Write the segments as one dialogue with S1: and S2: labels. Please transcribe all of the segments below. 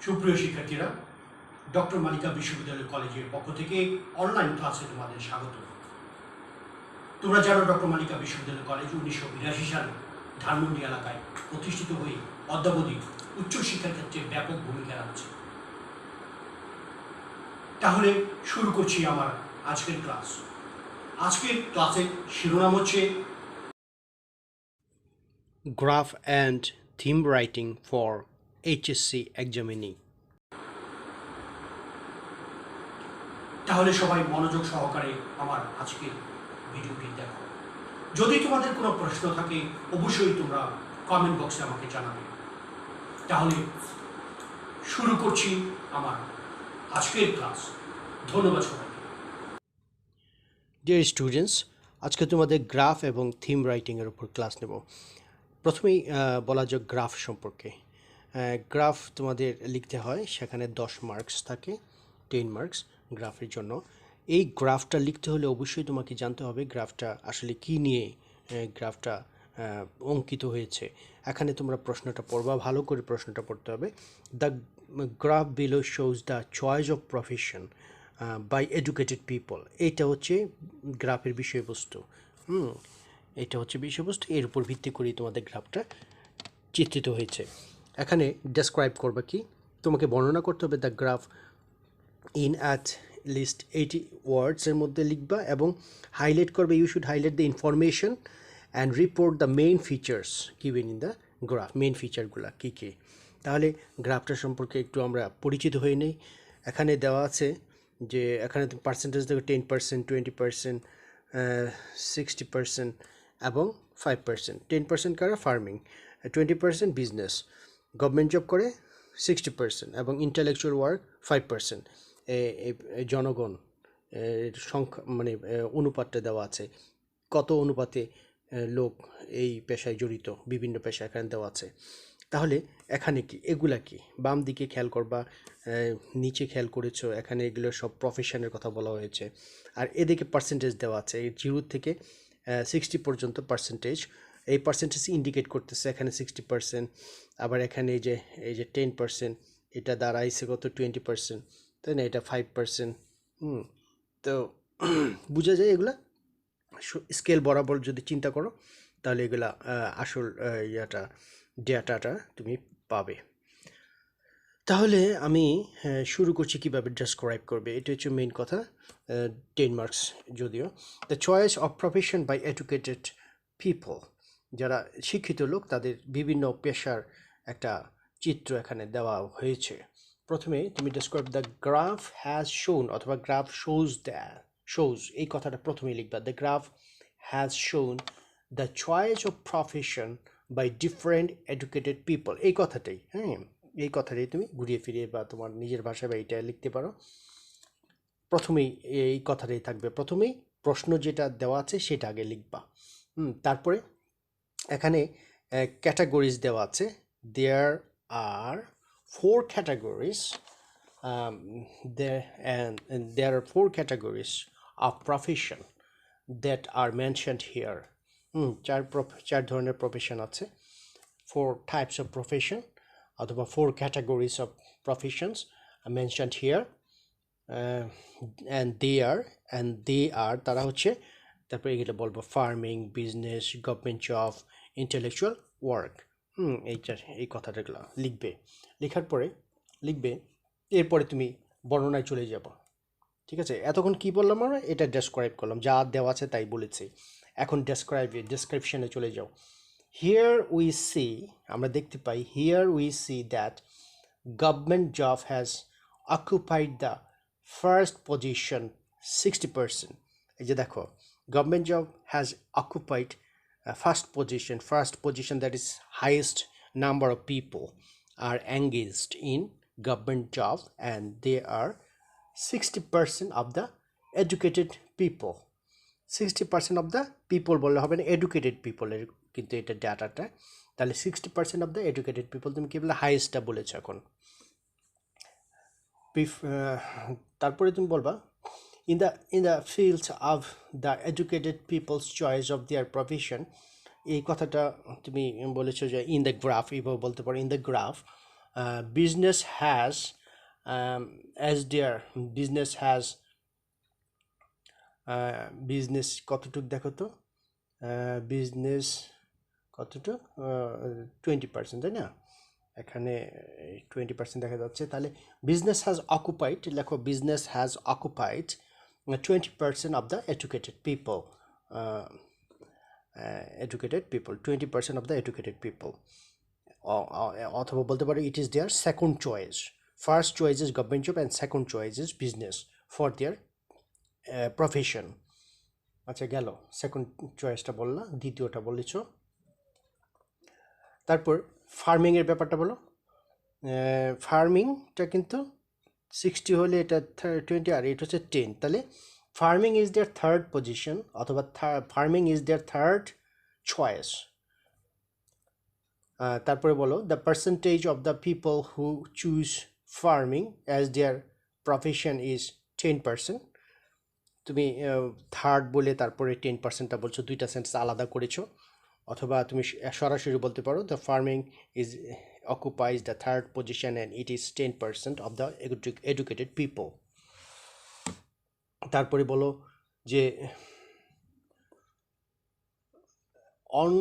S1: সুপ্রিয় শিক্ষার্থীরা, ডক্টর মালিকা বিশ্ববিদ্যালয় কলেজের পক্ষ থেকে অনলাইন ক্লাসে তোমাদের স্বাগত। তোমরা জানো ডক্টর মালিকা বিশ্ববিদ্যালয় কলেজ 1982 সালে ধানমন্ডি এলাকায় প্রতিষ্ঠিত হয়ে অদ্যাবধি উচ্চশিক্ষার ক্ষেত্রে ব্যাপক ভূমিকা রাখছে। তাহলে শুরু করছি আমার আজকের ক্লাস। আজকের ক্লাসের শিরোনাম হচ্ছে
S2: Graph and theme writing for HSC examinee.
S1: তাহলে সবাই মনোযোগ সহকারে আমার আজকের ভিডিওটি দেখো। যদি তোমাদের কোনো প্রশ্ন থাকে অবশ্যই তোমরা কমেন্ট বক্সে আমাকে জানাবে। তাহলে শুরু করছি আমার আজকের ক্লাস। ধন্যবাদ সবাইকে।
S2: Dear students, আজকে তোমাদের গ্রাফ এবং থিম রাইটিংয়ের উপর ক্লাস নেব। প্রথমেই বলা যাক গ্রাফ সম্পর্কে। গ্রাফ তোমাদের লিখতে হয়, সেখানে 10 মার্কস থাকে, 10 মার্কস গ্রাফের জন্য। এই গ্রাফটা লিখতে হলে অবশ্যই তোমাকে জানতে হবে গ্রাফটা আসলে কী নিয়ে গ্রাফটা অঙ্কিত হয়েছে। এখানে তোমরা প্রশ্নটা পড়বা, ভালো করে প্রশ্নটা পড়তে হবে। The graph below shows the choice of profession by educated people. এইটা হচ্ছে গ্রাফের বিষয়বস্তু। এটা হচ্ছে বিষয়বস্তু, এর উপর ভিত্তি করেই তোমাদের গ্রাফটা চিত্রিত হয়েছে। এখানে ডেসক্রাইব করবা কি, তোমাকে বর্ণনা করতে হবে the graph in at least 80 ওয়ার্ডসের মধ্যে লিখবা এবং হাইলাইট করবে। You should highlight the information and report the main features given in the graph. Main ফিচারগুলো কী কী, তাহলে গ্রাফটা সম্পর্কে একটু আমরা পরিচিত হয়ে নেই। এখানে দেওয়া আছে যে এখানে পার্সেন্টেজ দেখো 10%, 20%, 60% এবং 5%। 10% কারা? ফার্মিং, 20% বিজনেস, গভর্নমেন্ট জব করে 60% এবং ইন্টেলেকচুয়াল ওয়ার্ক 5%। জনগণ সংখ্যা মানে অনুপাতটা দেওয়া আছে, কত অনুপাতে লোক এই পেশায় জড়িত, বিভিন্ন পেশা এখানে দেওয়া আছে। তাহলে এখানে কি, এগুলা কি? বাম দিকে খেয়াল করবা, নিচে খেয়াল করেছো, এখানে এগুলো সব প্রফেশনের কথা বলা হয়েছে। আর এদিকে পার্সেন্টেজ দেওয়া আছে, 0 থেকে 60 পর্যন্ত পার্সেন্টেজ। এই পার্সেন্টেজ ইন্ডিকেট করতেছে এখানে 60%। আবার এখানে এই যে 10%, এটা দাঁড়াইছে কত? 20%, তাই না? এটা 5%। তো বোঝা যায় এগুলা স্কেল বরাবর যদি চিন্তা করো তাহলে এগুলা আসল ডেটাটা তুমি পাবে। তাহলে আমি শুরু করছি কীভাবে ডেসক্রাইব করবে, এটা হচ্ছে মেইন কথা। 10 মার্কস যদিও। The choice of profession by educated people, যারা শিক্ষিত লোক তাদের বিভিন্ন পেশার একটা চিত্র এখানে দেওয়া হয়েছে। প্রথমে তুমি ডেসক্রাইব দ্য গ্রাফ হ্যাজ শোন, অথবা গ্রাফ শোজ শোজ, এই কথাটা প্রথমেই লিখবা। The graph has shown the choice of profession by different educated people, এই কথাটাই, এই কথাটাই তুমি ঘুরিয়ে ফিরিয়ে বা তোমার নিজের ভাষায় বা এইটা লিখতে পারো। প্রথমেই এই কথাটাই থাকবে, প্রথমেই প্রশ্ন যেটা দেওয়া আছে সেটা আগে লিখবা। তারপরে এখানে ক্যাটাগরিজ দেওয়া আছে। দেয়ার আর 4 categories. There are 4 categories of profession that are mentioned here. চার ধরনের প্রফেশন আছে, 4 types of profession অথবা 4 categories of professions are mentioned here. And they are তারা হচ্ছে, তারপরে এগুলো বলবো farming, business, government job, intellectual work. এই কথাটাগুলো লিখবে। লেখার পরে লিখবে, এরপরে তুমি বর্ণনায় চলে যাব। ঠিক আছে, এতক্ষণ কি বললাম আমরা? এটা ডেসক্রাইব করলাম, যা দেওয়া আছে তাই বলেছি। এখন ডেসক্রিপশনে চলে যাও। হিয়ার উই সি, আমরা দেখতে পাই, here we see that government job has occupied the first position 60%। এই যে দেখো, government job has occupied first position, that is highest number of people are engaged in government job, and they are 60% of the educated people. 60% of the people বললে হবে না, educated people এর কিন্তু এটা ডাটাটা। তাহলে 60% of the educated people, তুমি কি বলে? হাইয়েস্টটা বলেছো এখন। তারপরে তুমি বলবা in the fields of the educated people's choice of their profession, এই কথাটা তুমি বলেছো যে ইন দ্য গ্রাফ, এইভাবে বলতে পারো। In the graph business has as their business has business কতটুক দেখো তো বিজনেস কতটুক 20%, তাই না? এখানে 20% দেখা যাচ্ছে। তাহলে বিজনেস হ্যাজ অকুপাইড, লেখো business has occupied 20% of the educated people, 20% of the educated people, অথবা বলতে পারো it is their second choice. First choice is government job and second choice is business for their profession. আচ্ছা গেল, second চয়েসটা বললাম, দ্বিতীয়টা বলেছ। তারপর ফার্মিংয়ের ব্যাপারটা বলো। ফার্মিংটা কিন্তু 60 হলে এটা 20 আর এটা হচ্ছে 10, তাহলে farming is their third position অথবা farming is their third choice. তারপরে বলো the percentage of the people who choose farming as their profession is 10%। তুমি থার্ড বলে তারপরে 10%টা বলছো, দুইটা সেন্টেন্স আলাদা করেছো। অথবা তুমি সরাসরি বলতে পারো the farming is occupies the third position and it is 10% of the educated people. তারপরে বলো যে on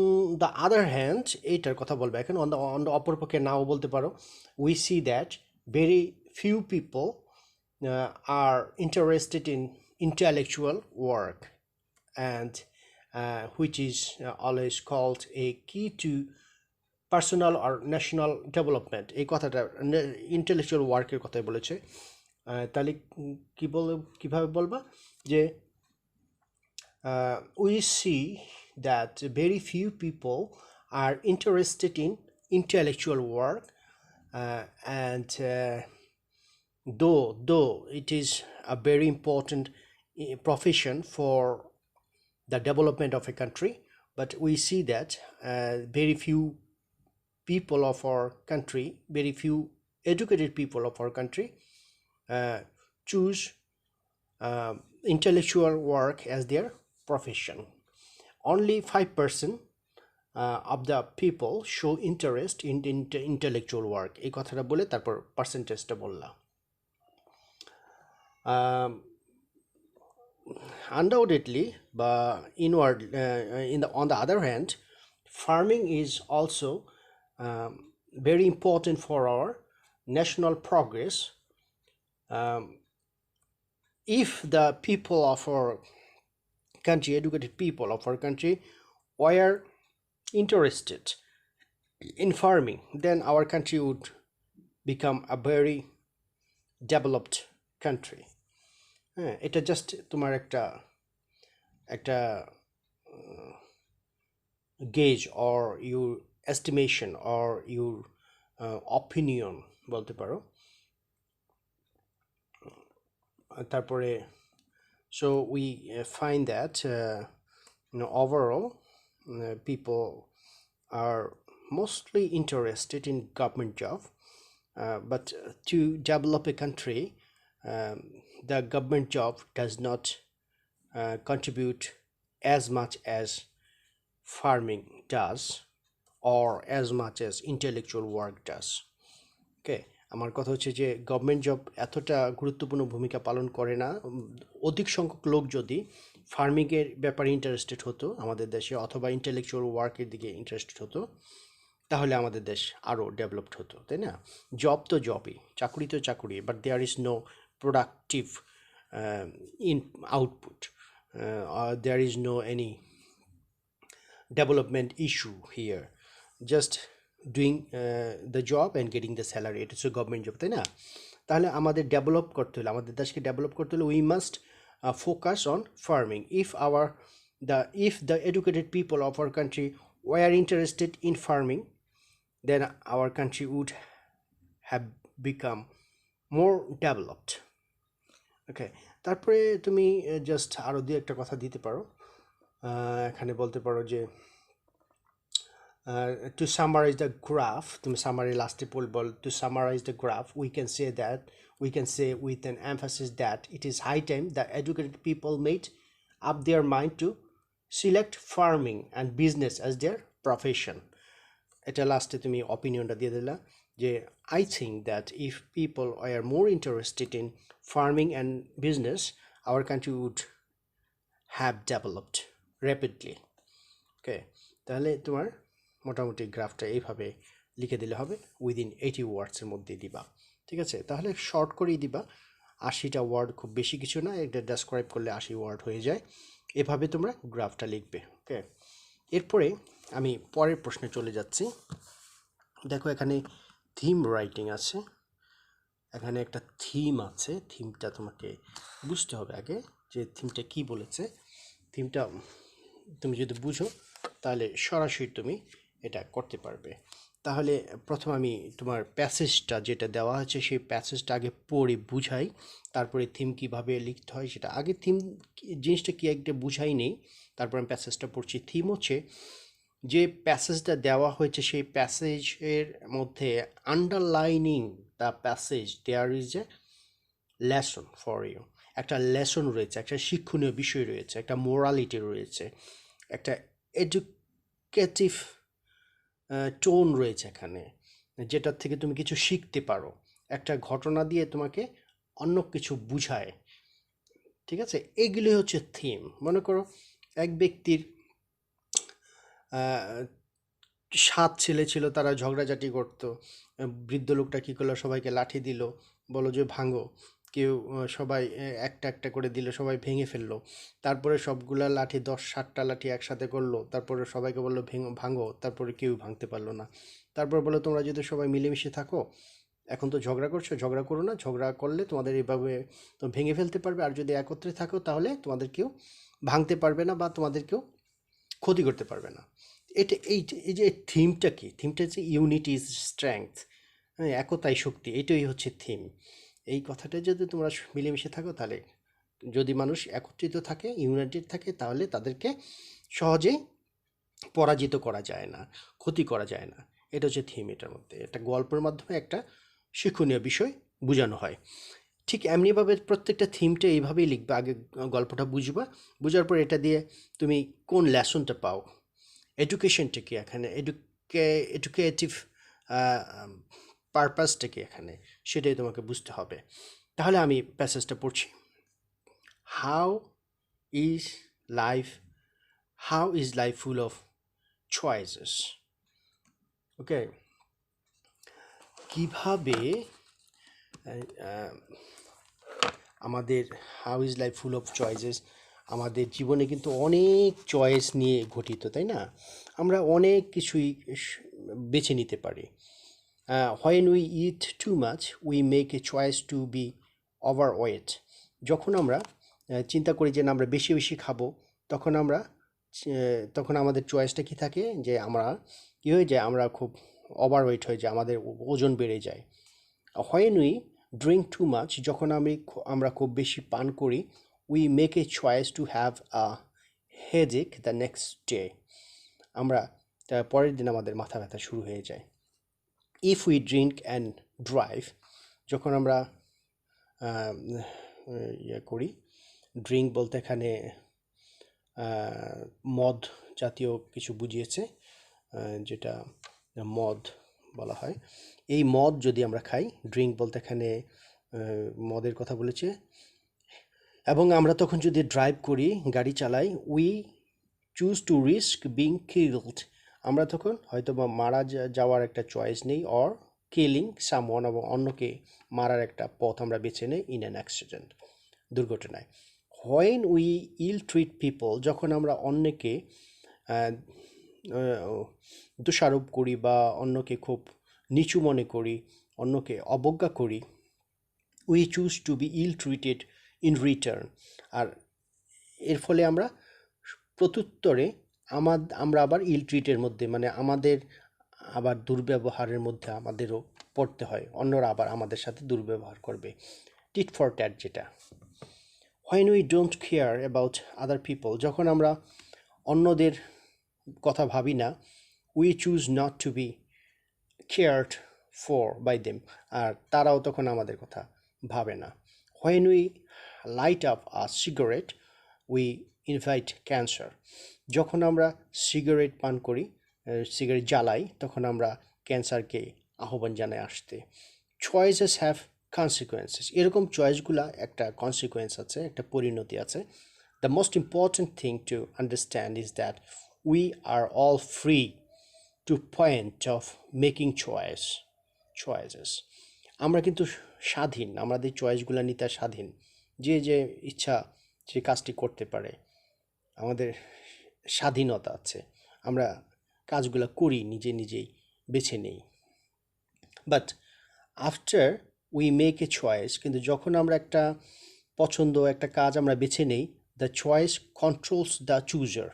S2: the other hand, এইটার কথা বলবে এখন, on the অপরপক্ষে নাও বলতে পারো we see that very few people are interested in intellectual work and which is always called a key to personal আর ন্যাশনাল ডেভেলপমেন্ট। এই কথাটা ইন্টেলেকচুয়াল ওয়ার্কের কথাই বলেছে। তাহলে কীভাবে বলবা যে we see that very few people are interested in intellectual work and though it is a very important profession for the development of a country, but we see that very few people of our country, very few educated people of our country choose intellectual work as their profession. Only 5% of the people show interest in intellectual work. এই কথাটা বলে তারপর পার্সেন্টেজটা বললাম। Undoubtedly, but on the other hand, farming is also very important for our national progress. If the people of our country, educated people of our country, were interested in farming, then our country would become a very developed country. এটা just তোমার একটা gauge or your estimation or your opinion বলতে পারো। তারপরে so we find that overall people are mostly interested in government job, but to develop a country the government job does not contribute as much as farming does or as much as intellectual work does. Okay, আমার কথা হচ্ছে যে government job এতটা গুরুত্বপূর্ণ ভূমিকা পালন করে না। অধিক সংখ্যক লোক যদি ফার্মিংয়ের ব্যাপারে ইন্টারেস্টেড হতো আমাদের দেশে অথবা ইন্টেলেকচুয়াল ওয়ার্কের দিকে ইন্টারেস্টেড হতো তাহলে আমাদের দেশ আরও ডেভেলপড হতো, তাই না? জব তো জবই, চাকরি তো চাকরি, but there is no productive in output, there is no any development issue here, just doing the job and getting the salary. It is a government job, তাই না? তাহলে আমাদের ডেভেলপ করতে হলে, আমাদের দেশকে ডেভেলপ করতে হলে we must focus on farming. If the educated people of our country were interested in farming, then our country would have become more developed. ওকে, তারপরে তুমি জাস্ট আরও দিয়ে একটা কথা দিতে পারো, এখানে বলতে পারো যে to summarize the graph, তুমি সামারি লাস্টে বল, to summarize the graph we can say with an emphasis that it is high time that educated people made up their mind to select farming and business as their profession. এটা লাস্টে তুমি অপিনিয়নটা দিয়ে দিলা। যে I think that if people are more interested in farming and business, our country would have developed rapidly. ওকে, তাহলে তোমার মোটামুটি গ্রাফটা এইভাবে লিখে দিলে হবে, উইদিন 80 ওয়ার্ডসের মধ্যে দিবা। ঠিক আছে, তাহলে শর্ট করেই দিবা, 80টা ওয়ার্ড খুব বেশি কিছু না, এটা ডেসক্রাইব করলে 80 ওয়ার্ড হয়ে যায়। এভাবে তোমরা গ্রাফটা লিখবে। ওকে, এরপরে আমি পরের প্রশ্নে চলে যাচ্ছি। দেখো এখানে থিম রাইটিং আছে, এখানে একটা থিম আছে, থিমটা তোমাকে বুঝতে হবে আগে যে থিমটা কি বলেছে। থিমটা তুমি যদি বুঝো তাহলে সরাসরি তুমি এটা করতে পারবে। তাহলে প্রথম আমি তোমার প্যাসেজটা যেটা দেওয়া আছে সেই প্যাসেজটা আগে পড়ে বুঝাই, তারপরে থিম কিভাবে লিখতে হয় সেটা আগে, থিম জিনিসটা কি একটা বুঝাই নেই, তারপর আমি প্যাসেজটা পড়ছি। থিম হচ্ছে যে প্যাসেজটা দেওয়া হয়েছে সেই প্যাসেজের মধ্যে underlining the passage there is a lesson for you, একটা লেসন রয়েছে, একটা শিক্ষণীয় বিষয় রয়েছে, একটা মোরালিটি রয়েছে, একটা এডুকেটিভ টোন রয়েছে এখানে, যেটার থেকে তুমি কিছু শিখতে পারো, একটা ঘটনা দিয়ে তোমাকে অন্য কিছু বুঝায়। ঠিক আছে, এগুলি হচ্ছে থিম। মনে করো এক ব্যক্তির 7 ছেলে ছিল, তারা ঝগড়াঝাটি করতো, বৃদ্ধ লোকটা কী করলো, সবাইকে লাঠি দিল, বলো যে ভাঙো, কেউ সবাই একটা একটা করে দিল, সবাই ভেঙে ফেললো, তারপরে সবগুলা লাঠি 10-7টা লাঠি একসাথে করলো, তারপরে সবাইকে বললো ভাঙো, তারপরে কেউ ভাঙতে পারলো না। তারপর বলো তোমরা যদি সবাই মিলেমিশে থাকো, এখন তো ঝগড়া করছো, ঝগড়া করো না, ঝগড়া করলে তোমাদের এইভাবে তো ভেঙে ফেলতে পারবে, আর যদি একত্রে থাকো তাহলে তোমাদের কেউ ভাঙতে পারবে না বা তোমাদের কেউ ক্ষতি করতে পারবে না। এটা এই যে থিমটা কি, থিমটা হচ্ছে ইউনিটি ইজ স্ট্রেংথ, হ্যাঁ, একতাই শক্তি, এটাই হচ্ছে থিম। এই কথাটা যদি তোমরা মিলেমিশে থাকো, তাহলে যদি মানুষ একত্রিত থাকে, ইউনাইটেড থাকে, তাহলে তাদেরকে সহজেই পরাজিত করা যায় না, ক্ষতি করা যায় না। এটা হচ্ছে থিম। এটার মধ্যে একটা গল্পের মাধ্যমে একটা শিক্ষণীয় বিষয় বোঝানো হয়। ঠিক এমনিভাবে প্রত্যেকটা থিমটা এইভাবেই লিখবে, আগে গল্পটা বুঝবা, বুঝার পর এটা দিয়ে তুমি কোন লেসনটা পাও, এডুকেশনটা কি এখানে, এডুকেটিভ পারপাসটা কি এখানে, সেটাই তোমাকে বুঝতে হবে। তাহলে আমি প্যাসেজটা পড়ছি। How is life, how is life full of choices. Okay, কিভাবে আমাদের, how is life full of choices, আমাদের জীবনে কিন্তু অনেক চয়েস নিয়ে গঠিত, তাই না? আমরা অনেক কিছুই বেছে নিতে পারি। When we eat too much we make a choice to be overweight. যখন আমরা চিন্তা করি যে না আমরা বেশি বেশি খাবো, তখন আমরা তখন আমাদের চয়েসটা কি থাকে, যে আমরা কী হয়ে যায়, আমরা খুব ওভারওয়েট হয়ে যায়, আমাদের ওজন বেড়ে যায়। When we drink too much, যখন আমরা খুব বেশি পান করি, we make a choice to have a headache the next day, আমরা পরের দিন আমাদের মাথা ব্যথা শুরু হয়ে যায়। If we drink and drive, যখন আমরা ইয়ে করি, ড্রিঙ্ক বলতে এখানে মদ জাতীয় কিছু বুঝিয়েছে, যেটা মদ বলা হয়। এই মদ যদি আমরা খাই, ড্রিঙ্ক বলতে এখানে মদের কথা বলেছে, এবং আমরা তখন যদি ড্রাইভ করি, গাড়ি চালাই, we choose two risk being killed, আমরা তখন হয়তো বা মারা যাওয়ার একটা চয়েস নেই, অর কিলিং সামওয়ান, এবং অন্যকে মারার একটা পথ আমরা বেছে নেই, ইন অ্যান অ্যাক্সিডেন্ট, দুর্ঘটনায়। When we ill treat people, যখন আমরা অন্যকে দোষারোপ করি বা অন্যকে খুব নিচু মনে করি, অন্যকে অবজ্ঞা করি, we choose to be ill treated in return, আর এর ফলে আমরা প্রত্যুত্তরে আমরা আবার ইল ট্রিটের মধ্যে, মানে আমাদের আবার দুর্ব্যবহারের মধ্যে আমাদেরও পড়তে হয়, অন্যরা আবার আমাদের সাথে দুর্ব্যবহার করবে, টিট ফর ট্যাট যেটা। When we don't care about other people, যখন আমরা অন্যদের কথা ভাবি না, we choose not to be cared for by them, আর তারাও তখন আমাদের কথা ভাবে না। When we light up a cigarette we invite cancer, যখন আমরা সিগারেট পান করি, সিগারেট জ্বালাই, তখন আমরা ক্যান্সারকে আহ্বান জানায় আসতে। চয়েসেস হ্যাভ কনসিকুয়েন্সেস, এরকম চয়েসগুলা একটা কনসিকুয়েন্স আছে, একটা পরিণতি আছে। The most important thing to understand is that we are all free to point of making choices. আমরা কিন্তু স্বাধীন, আমাদের চয়েসগুলো নিতে স্বাধীন। যে যে ইচ্ছা সে কাজটি করতে পারে, আমাদের স্বাধীনতা আছে, আমরা কাজগুলো করি নিজেই বেছে নেই। But after we make a choice, কিন্তু যখন আমরা একটা পছন্দ একটা কাজ আমরা বেছে নেই, দ্য চয়েস কন্ট্রোলস দ্য চুজার,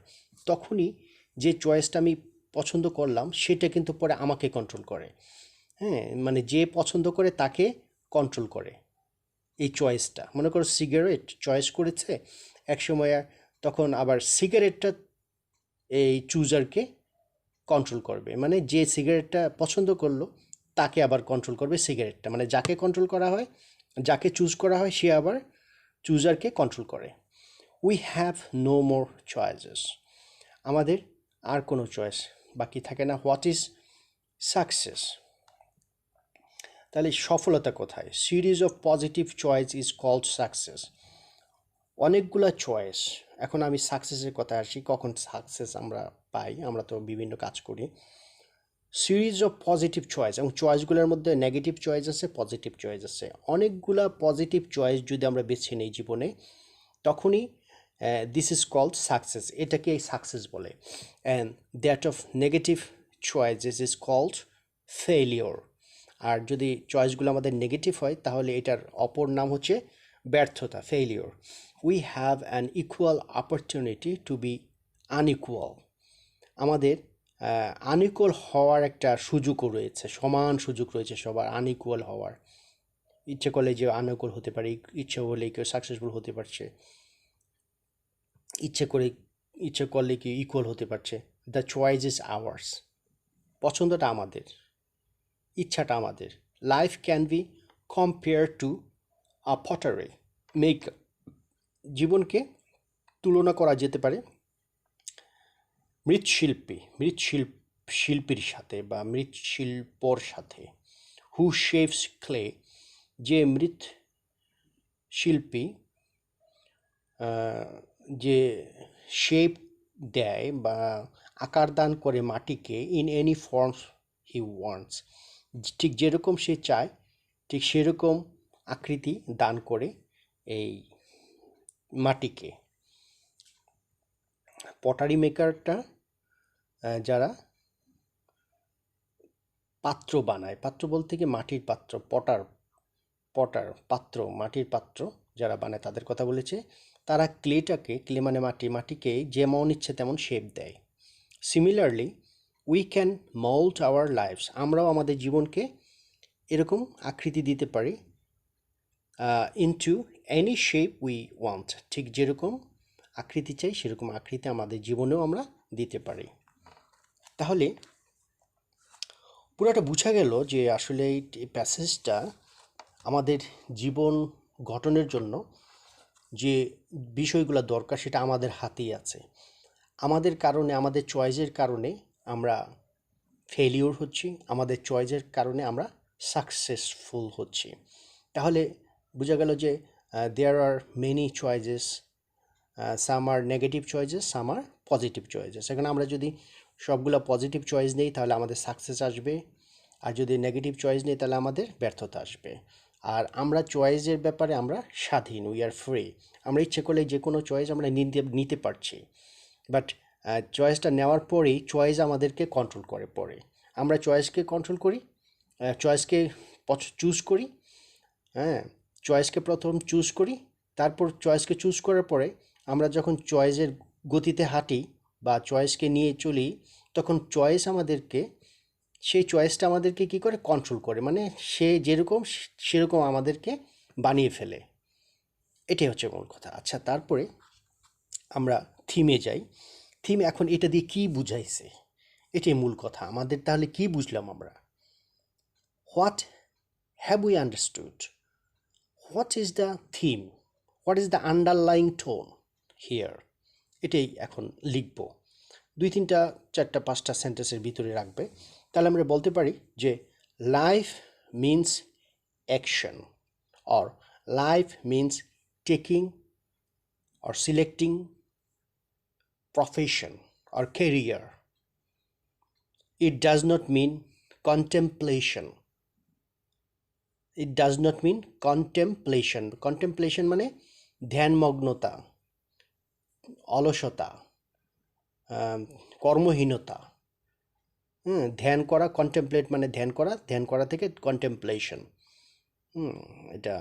S2: তখনই যে চয়েসটা আমি পছন্দ করলাম সেটা কিন্তু পরে আমাকে কন্ট্রোল করে। হ্যাঁ, মানে যে পছন্দ করে তাকে কন্ট্রোল করে এই চয়েসটা। মনে করো সিগারেট চয়েস করেছে এক সময়, তখন আবার সিগারেটটা এই চুজারকে কন্ট্রোল করবে, মানে যে সিগারেটটা পছন্দ করলো তাকে আবার কন্ট্রোল করবে সিগারেটটা, মানে যাকে কন্ট্রোল করা হয়, যাকে চুজ করা হয় সে আবার চুজারকে কন্ট্রোল করে। We have no more choices, আমাদের আর কোনো চয়েস বাকি থাকে না। হোয়াট ইজ সাকসেস, তাহলে সফলতা কোথায়? Series of positive choice is called success. অনেকগুলা চয়েস, এখন আমি সাকসেসের কথা আসি, কখন সাকসেস আমরা পাই? আমরা তো বিভিন্ন কাজ করি। সিরিজ অফ পজিটিভ চয়েস, এবং চয়েসগুলোর মধ্যে নেগেটিভ চয়েস আছে, পজিটিভ চয়েস আছে। অনেকগুলা পজিটিভ চয়েস যদি আমরা বেছে নিই জীবনে, তখনই দিস ইজ কল্ড সাকসেস, এটাকে সাকসেস বলে। And that of negative choices is called failure. আর যদি চয়েসগুলো আমাদের নেগেটিভ হয় তাহলে এটার অপর নাম হচ্ছে ব্যর্থতা, failure. We have an equal opportunity to be unequal, আমাদের আনইকুয়াল হওয়ার একটা সুযোগও রয়েছে, সমান সুযোগ রয়েছে সবার আনইকুয়াল হওয়ার। ইচ্ছে করলে যে আনইকুয়াল হতে পারে, ইচ্ছে হলে কেউ সাকসেসফুল হতে পারছে, ইচ্ছে করলে কি ইকুয়াল হতে পারছে। দ্য চয়েস ইজ আওয়ার্স, পছন্দটা আমাদের, ইচ্ছাটা আমাদের। Life can be compare to a pottery maker, জীবনকে তুলনা করা যেতে পারে শিল্পীর সাথে বা মৃৎশিল্পর সাথে। হু শেভস ক্লে, যে মৃৎ শিল্পী যে শেপ দেয় বা আকার দান করে মাটিকে, in any forms he wants, ঠিক যেরকম সে চায় ঠিক সেরকম আকৃতি দান করে এই মাটিকে। পটারি মেকারটা যারা পাত্র বানায়, পাত্র বলতে কি মাটির পাত্র, পাত্র, মাটির পাত্র যারা বানায় তাদের কথা বলেছে। তারা ক্লে মানে মাটিকে যেমন ইচ্ছে তেমন শেপ দেয়। Similarly we can mould our lives, আমরাও আমাদের জীবনকে এরকম আকৃতি দিতে পারি, into any shape we want, ঠিক যেরকম আকৃতি চাই সেরকম আকৃতি আমাদের জীবনেও আমরা দিতে পারি। তাহলে পুরোটা বোঝা গেল যে আসলে এই প্যাসেজটা আমাদের জীবন গঠনের জন্য যে বিষয়গুলো দরকার সেটা আমাদের হাতেই আছে। আমাদের কারণে, আমাদের চয়েসের কারণে আমরা ফেলিওর হচ্ছি, আমাদের চয়েসের কারণে আমরা সাকসেসফুল হচ্ছি। তাহলে বোঝা গেল যে there are many choices, some are negative choices, some are positive choices. এখানে আমরা যদি সবগুলো পজিটিভ চয়েস নেই তাহলে আমাদের সাকসেস আসবে, আর যদি নেগেটিভ চয়েস নেই তাহলে আমাদের ব্যর্থতা আসবে। আর আমরা চয়েসের ব্যাপারে আমরা স্বাধীন, উই আর ফ্রি, আমরা ইচ্ছে করলে যে কোনো চয়েস আমরা নিতে পারছি। বাট চয়েসটা নেওয়ার পরেই চয়েস আমাদেরকে কন্ট্রোল করে, পরে আমরা চয়েসকে কন্ট্রোল করি, চয়েসকে চুজ করি। হ্যাঁ, চয়েসকে প্রথম চুজ করি, তারপর চয়েসকে চুজ করার পরে আমরা যখন চয়েসের গতিতে হাঁটি বা চয়েসকে নিয়ে চলি, তখন চয়েস আমাদেরকে, সেই চয়েসটা আমাদেরকে কী করে কন্ট্রোল করে, মানে সে যেরকম সেরকম আমাদেরকে বানিয়ে ফেলে। এটাই হচ্ছে মূল কথা। আচ্ছা, তারপরে আমরা থিমে যাই। থিম এখন এটা দিয়ে কী বুঝাইছে, এটাই মূল কথা আমাদের। তাহলে কি বুঝলাম আমরা? What have we understood? What is the theme? What is the underlying tone here? এটাই এখন লিখব, 2, 3, 4, 5টা সেন্টেন্সের ভিতরে রাখবে। তাহলে আমরা বলতে পারি যে life means action, or life means taking or selecting profession or career. It does not mean contemplation. It does not mean contemplation. Contemplation মানে ধ্যানমগ্নতা, অলসতা, কর্মহীনতা। ধ্যান করা, কন্টেমপ্লেট মানে ধ্যান করা থেকে কন্টেমপ্লেশন। এটা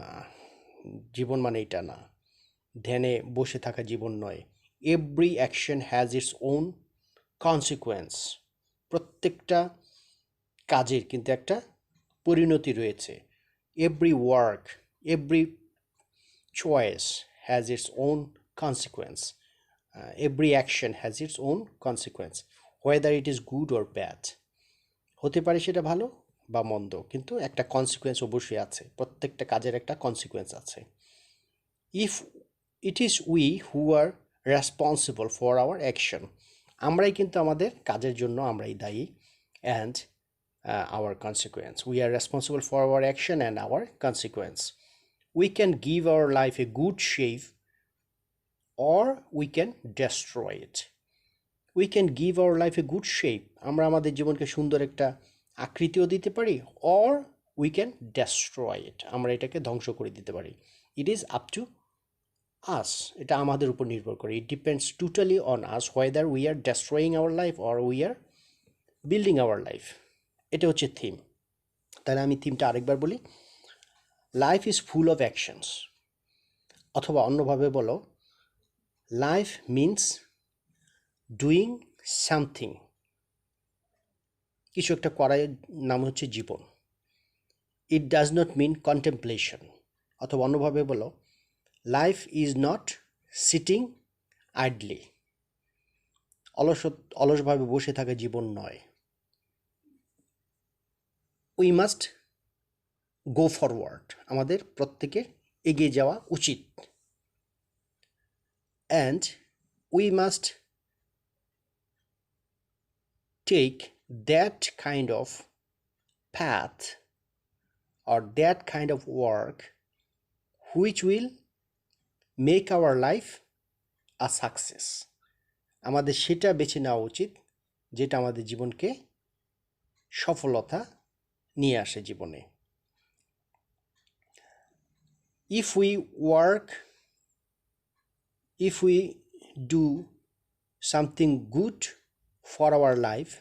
S2: জীবন মানে এটা না, ধ্যানে বসে থাকা জীবন নয়। Every action has its own consequence. প্রত্যেকটা কাজের কিন্তু একটা পরিণতি রয়েছে। Every work, every choice has its own consequence. Every action has its own consequence, whether it is good or bad. হতে পারে সেটা ভালো বা মন্দ, কিন্তু একটা কনসিকুয়েন্স অবশ্যই আছে, প্রত্যেকটা কাজের একটা কনসিকুয়েন্স আছে। If it is we who R responsible for our action, আমরাই কিন্তু আমাদের কাজের জন্য আমরাই দায়ী। And our consequence, we are responsible for our action and our consequence. We can give our life a good shape or we can destroy it. We can give our life a good shape, আমরা আমাদের জীবনকে সুন্দর একটা আকৃতিও দিতে পারি, or we can destroy it, আমরা এটাকে ধ্বংস করে দিতে পারি। It is up to us, এটা আমাদের উপর নির্ভর করে। It depends totally on us whether we are destroying our life or we are building our life. এটা হচ্ছে থিম। তাহলে আমি থিমটা আরেকবার বলি। Life is full of actions, অথবা অন্যভাবে বলো, লাইফ মিনস ডুইং সামথিং। কিছু একটা করার নাম হচ্ছে জীবন। ইট ডাজ নট মিন কন্টেমপ্লেশন, অথবা অন্যভাবে বলো, life is not sitting idly. অলসভাবে বসে থাকা জীবন নয়। উই মাস্ট গো ফরওয়ার্ড, আমাদের প্রত্যেকের এগিয়ে যাওয়া উচিত। And we must take that kind of path or that kind of work which will make our life a success. আমাদের সেটা বেছে নেওয়া উচিত যেটা আমাদের জীবনকে সফলতা নিয়ে আসে জীবনে। If we work, if we do something good for our life,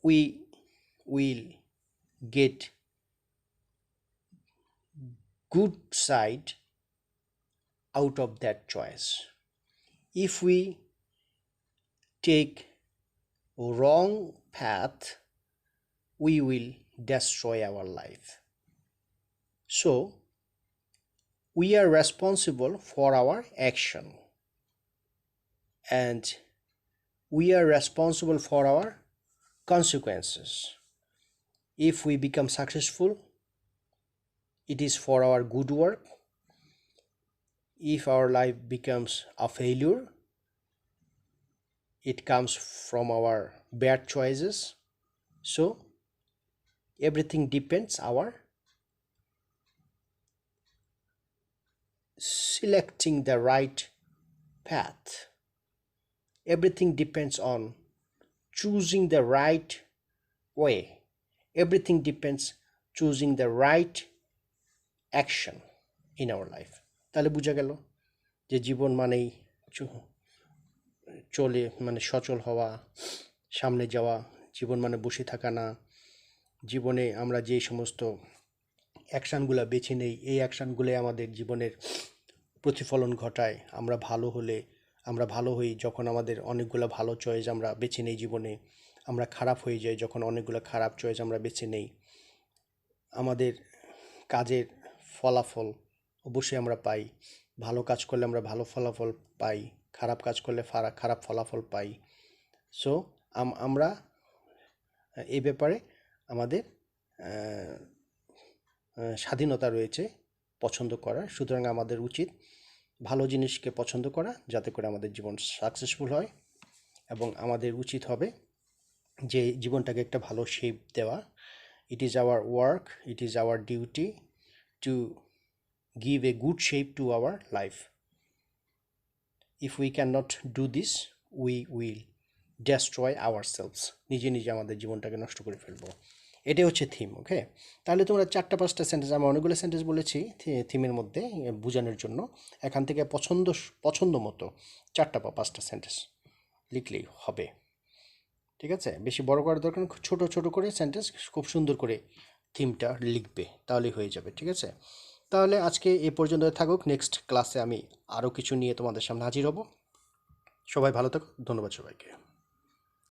S2: we will get good side out of that choice. If we take wrong path, we will destroy our life. So we are responsible for our action and we are responsible for our consequences. If we become successful, it is for our good work. If our life becomes a failure, it comes from our bad choices. So everything depends our selecting the right path. Everything depends on choosing the right way. Everything depends choosing the right action in our life. তাহলে বোঝা গেল যে জীবন মানেই চলে মানে সচল হওয়া, সামনে যাওয়া। জীবন মানে বসে থাকা না। জীবনে আমরা যে সমস্ত অ্যাকশানগুলো বেছে নেই, এই অ্যাকশানগুলো আমাদের জীবনের প্রতিফলন ঘটায়। আমরা ভালো হই যখন আমাদের অনেকগুলো ভালো চয়েস আমরা বেছে নেই জীবনে। আমরা খারাপ হয়ে যাই যখন অনেকগুলো খারাপ চয়েস আমরা বেছে নেই। আমাদের কাজের ফলাফল অবশ্যই আমরা পাই। ভালো কাজ করলে আমরা ভালো ফলাফল পাই, খারাপ কাজ করলে খারাপ ফলাফল পাই। সো আমরা এই ব্যাপারে আমাদের স্বাধীনতা রয়েছে পছন্দ করার। সুতরাং আমাদের উচিত ভালো জিনিসকে পছন্দ করা, যাতে করে আমাদের জীবন সাকসেসফুল হয়। এবং আমাদের উচিত হবে যে জীবনটাকে একটা ভালো শেপ দেওয়া। It is our work, it is our duty to give a good shape to our life. If we cannot do this, we will destroy ourselves. নিজে নিজে আমাদের জীবনটাকে নষ্ট করে ফেলবো। এটাই হচ্ছে থিম। ওকে, তাহলে তোমরা 4-5টা সেন্টেন্স, আমি অনেকগুলো সেন্টেন্স বলেছি থিমের মধ্যে বোঝানোর জন্য, এখান থেকে পছন্দ মতো 4টা বা 5টা সেন্টেন্স লিখলেই হবে। ঠিক আছে, বেশি বড় করার দরকার নেই, ছোট ছোট করে সেন্টেন্স খুব সুন্দর করে থিমটা লিখবে, তাহলেই হয়ে যাবে। ঠিক আছে, তাহলে আজকে এ পর্যন্ত থাকুক। নেক্সট ক্লাসে আমি আরও কিছু নিয়ে তোমাদের সামনে হাজির হব। সবাই ভালো থাকো, ধন্যবাদ সবাইকে।